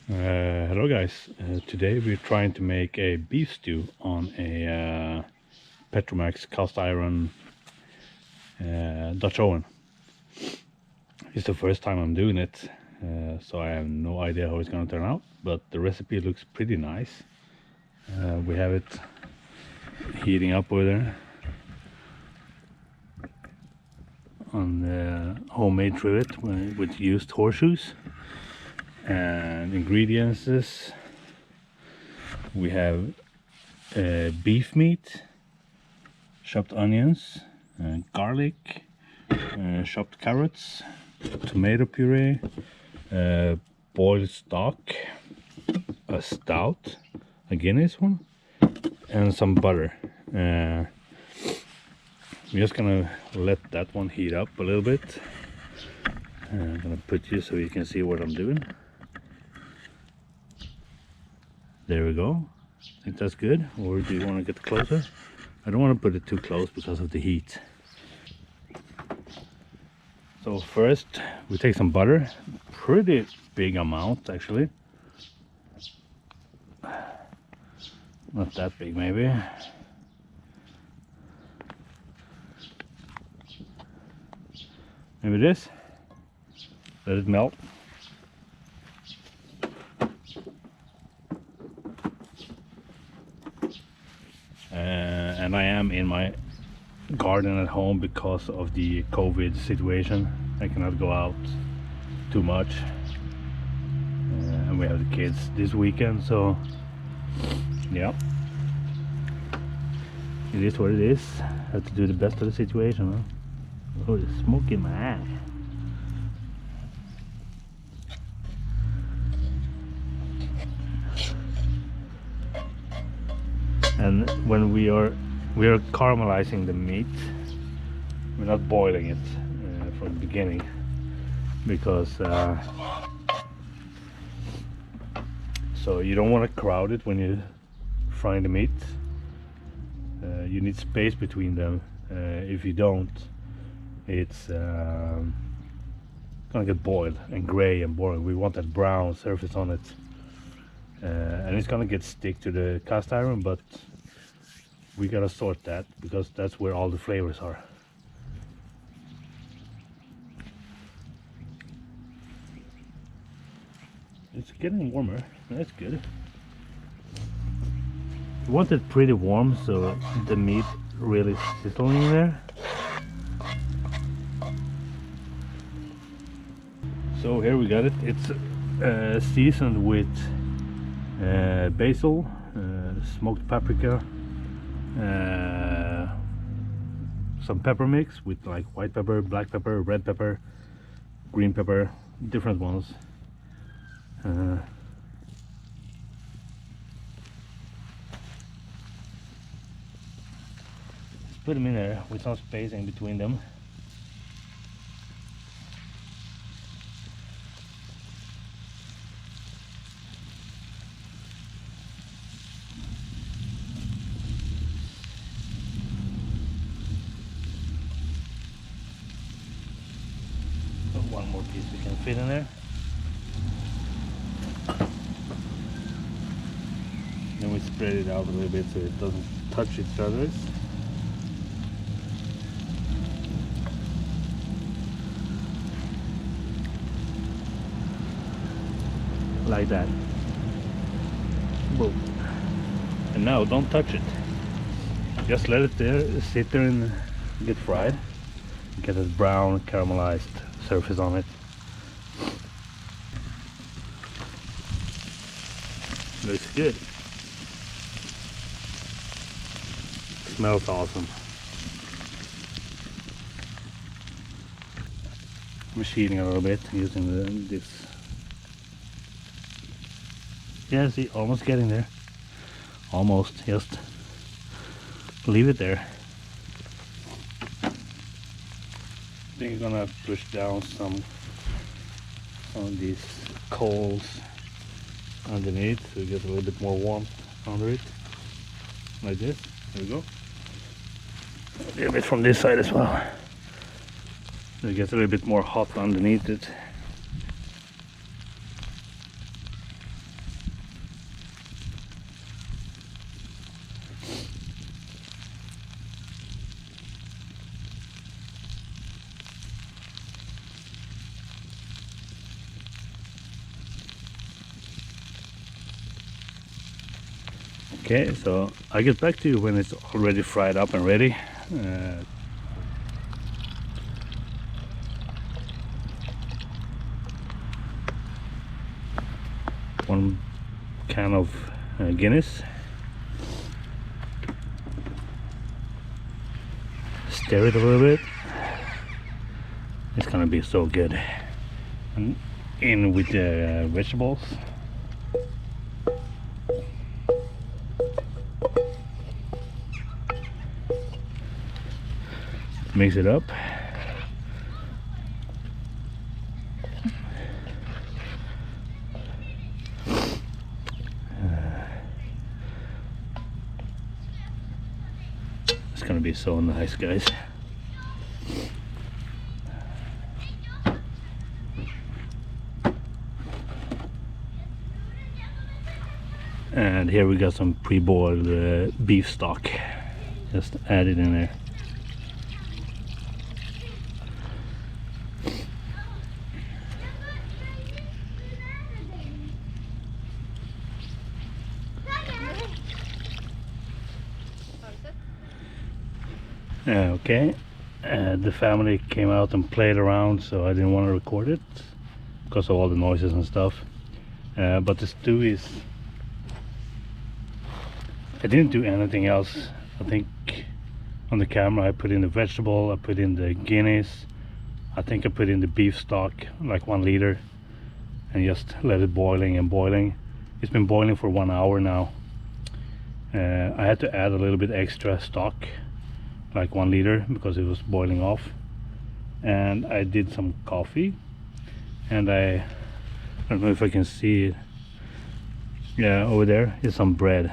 Hello guys, today we're trying to make a beef stew on a Petromax cast iron Dutch oven. It's the first time I'm doing it, so I have no idea how it's gonna turn out, but the recipe looks pretty nice. We have it heating up over there on the homemade trivet with used horseshoes. And ingredients is we have beef meat, chopped onions, garlic, chopped carrots, tomato puree, boiled stock, a stout, a Guinness one, and some butter. We're just gonna let that one heat up a little bit. I'm gonna put you so you can see what I'm doing. There we go. I think that's good. Or do you want to get closer? I don't want to put it too close because of the heat. So first we take some butter, pretty big amount actually. Not that big maybe. Maybe this. Let it melt. And I am in my garden at home because of the COVID situation. I cannot go out too much, and we have the kids this weekend, so yeah, it is what it is. Have to do the best of the situation, huh? Oh, it's smoke in my eye. And when we are caramelizing the meat, we're not boiling it from the beginning, because so you don't want to crowd it when you're frying the meat. You need space between them. If you don't, it's gonna get boiled and gray and boring. We want that brown surface on it, and it's gonna get stick to the cast iron, but we gotta sort that because that's where all the flavors are. It's getting warmer. That's good. You want it pretty warm so the meat really sizzling in there. So here we got it. It's seasoned with basil, smoked paprika, some pepper mix with like white pepper, black pepper, red pepper, green pepper, different ones. Put them in there with some spacing between them. One more piece we can fit in there. Then we spread it out a little bit so it doesn't touch each other. Like that. Boom. And now don't touch it. Just let it there, sit there and get fried. Get this brown caramelized surface on it. Looks good. Smells awesome. Machining a little bit using this. Yeah, see, almost getting there. Almost, just leave it there. Then you're gonna push down some of these coals underneath so you get a little bit more warmth under it. Like this. There we go. A little bit from this side as well. So it gets a little bit more hot underneath it. Okay, so I'll get back to you when it's already fried up and ready. One can of Guinness. Stir it a little bit. It's gonna be so good. And in with the vegetables. Mix it up. It's gonna be so nice, guys. And here we got some pre-boiled beef stock. Just add it in there. Okay, the family came out and played around, so I didn't want to record it because of all the noises and stuff. But the stew is... I didn't do anything else. I think on the camera I put in the vegetable, I put in the Guinness, I think I put in the beef stock, like 1 liter, and just let it boiling and boiling. It's been boiling for 1 hour now. I had to add a little bit extra stock, like 1 liter, because it was boiling off. And I did some coffee, and I don't know if I can see it. Yeah, over there is some bread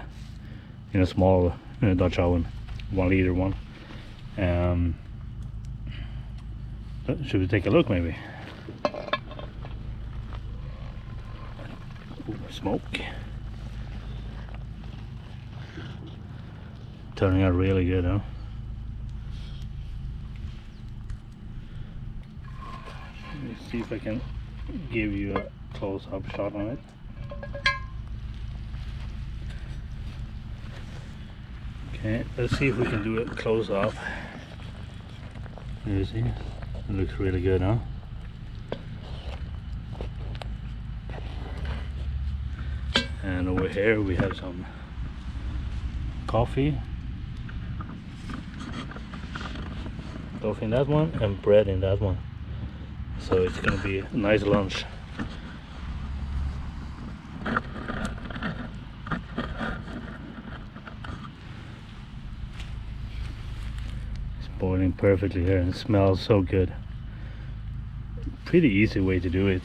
in a small Dutch oven, 1 liter one. Should we take a look maybe? Ooh, smoke. Turning out really good, huh? Let me see if I can give you a close-up shot on it. Okay, let's see if we can do a close-up. You see, it looks really good, huh? And over here we have some coffee in that one, and bread in that one. So it's gonna be a nice lunch. It's boiling perfectly here and it smells so good. Pretty easy way to do it.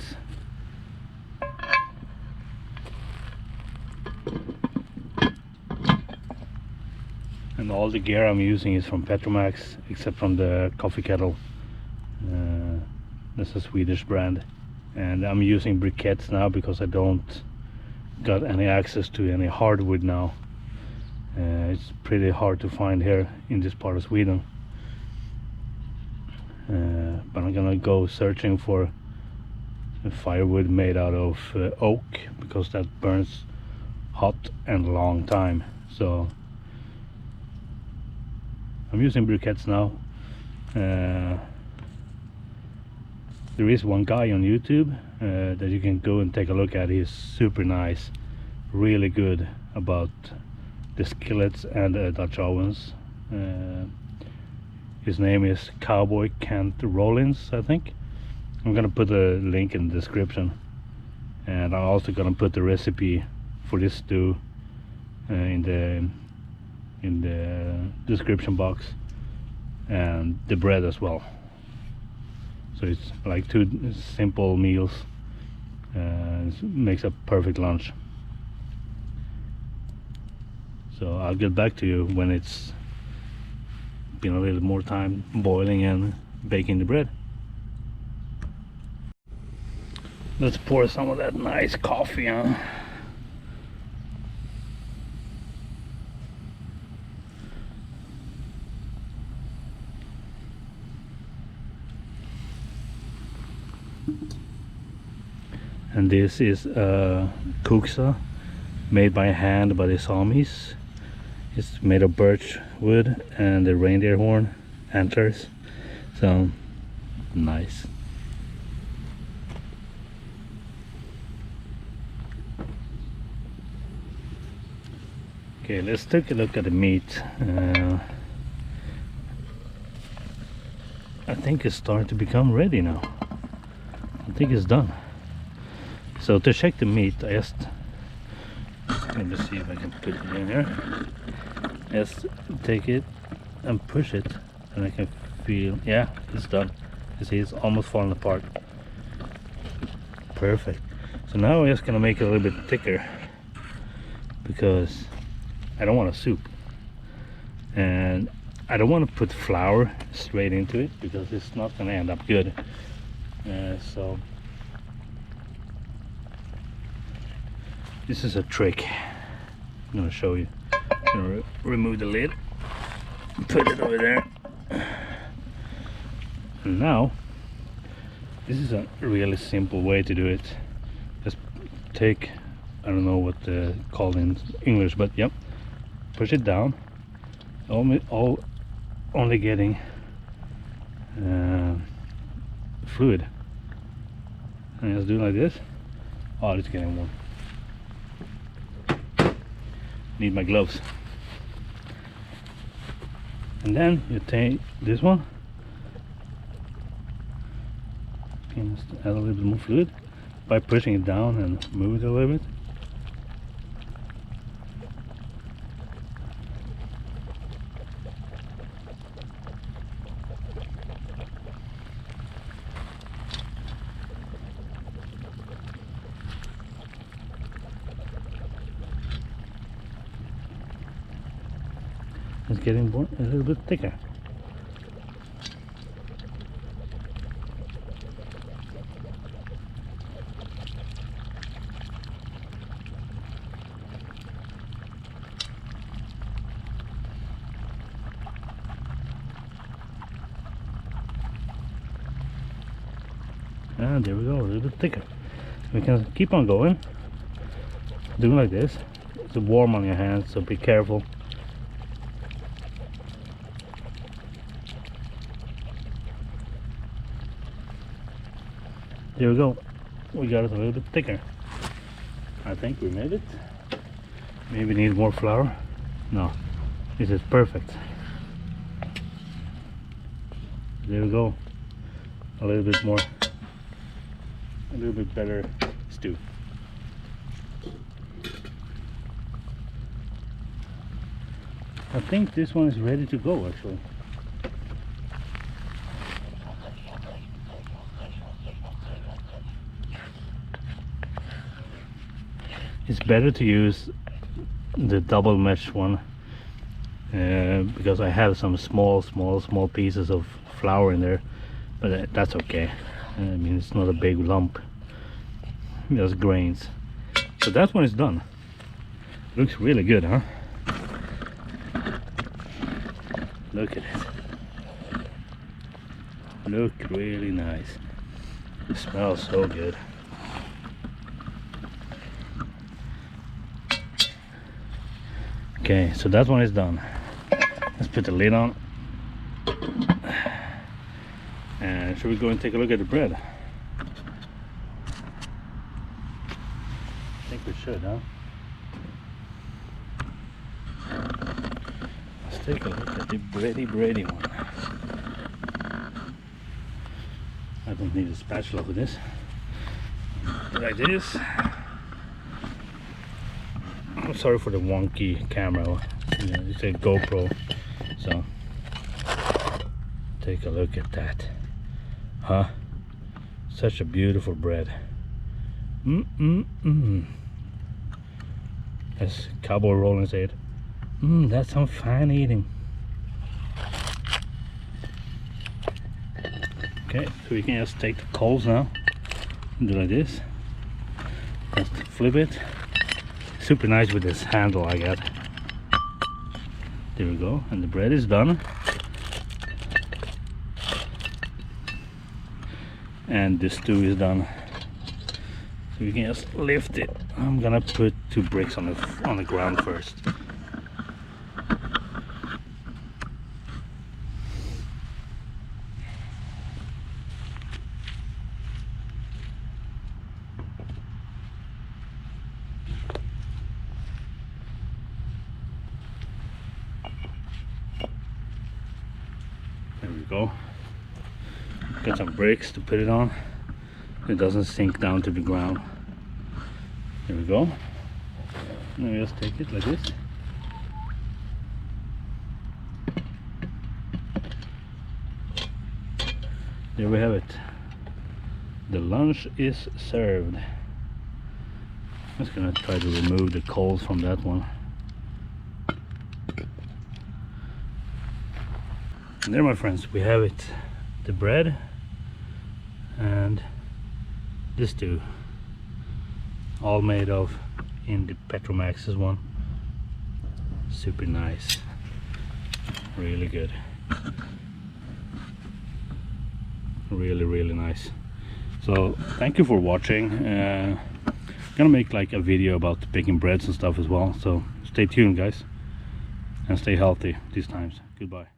And all the gear I'm using is from Petromax, except from the coffee kettle. That's a Swedish brand, and I'm using briquettes now because I don't got any access to any hardwood now. It's pretty hard to find here in this part of Sweden. But I'm gonna go searching for firewood made out of oak, because that burns hot and long time. So I'm using briquettes now. There is one guy on YouTube that you can go and take a look at. He's super nice, really good about the skillets and Dutch ovens. His name is Cowboy Rollins, I think. I'm gonna put a link in the description, and I'm also gonna put the recipe for this stew in the description box, and the bread as well. So it's like 2 simple meals. It makes a perfect lunch. So I'll get back to you when it's been a little more time boiling and baking the bread. Let's pour some of that nice coffee on. And this is Kuksa made by hand by the Samis. It's made of birch wood and the reindeer horn antlers. So nice. Okay, let's take a look at the meat. I think it's starting to become ready now. I think it's done. So to check the meat, I just, let me see if I can put it in here. Just take it and push it, and I can feel, yeah, it's done. You see, it's almost falling apart. Perfect. So now I'm just gonna make it a little bit thicker, because I don't want a soup, and I don't want to put flour straight into it because it's not gonna end up good. So this is a trick I'm gonna show you. I'm gonna remove the lid, put it over there, and now this is a really simple way to do it. Just take, I don't know what called in English, but yep, push it down, only getting fluid, and just do like this. Oh, it's getting warm. Need my gloves. And then you take this one, and just add a little bit more fluid by pushing it down and move it a little bit. It's getting a little bit thicker. And there we go, a little bit thicker. We can keep on going, doing like this. It's warm on your hands, so be careful. There we go. We got it a little bit thicker. I think we made it. Maybe need more flour. No, this is perfect. There we go. A little bit more, a little bit better stew. I think this one is ready to go actually. It's better to use the double mesh one because I have some small pieces of flour in there, but that's okay. I mean, it's not a big lump, just grains. So that one is done. Looks really good, huh? Look at it. Look really nice. It smells so good. Okay, so that one is done. Let's put the lid on. And should we go and take a look at the bread? I think we should, huh? Let's take a look at the bready one. I don't need a spatula for this. Like this. I'm sorry for the wonky camera. It's a GoPro, so take a look at that, huh? Such a beautiful bread. As Cowboy Rollins said, that's some fine eating. Okay, so we can just take the coals now and do like this. Just flip it. Super nice with this handle I got. There we go, and the bread is done. And the stew is done. So you can just lift it. I'm gonna put 2 bricks on the ground first. There we go. Got some bricks to put it on. It doesn't sink down to the ground. There we go. Now we just take it like this. There we have it. The lunch is served. I'm just gonna try to remove the coals from that one. And there, my friends, we have it. The bread and this too. All made of in the Petromax's one. Super nice. Really good. Really nice. So thank you for watching. I'm gonna make like a video about baking breads and stuff as well. So stay tuned, guys, and stay healthy these times. Goodbye.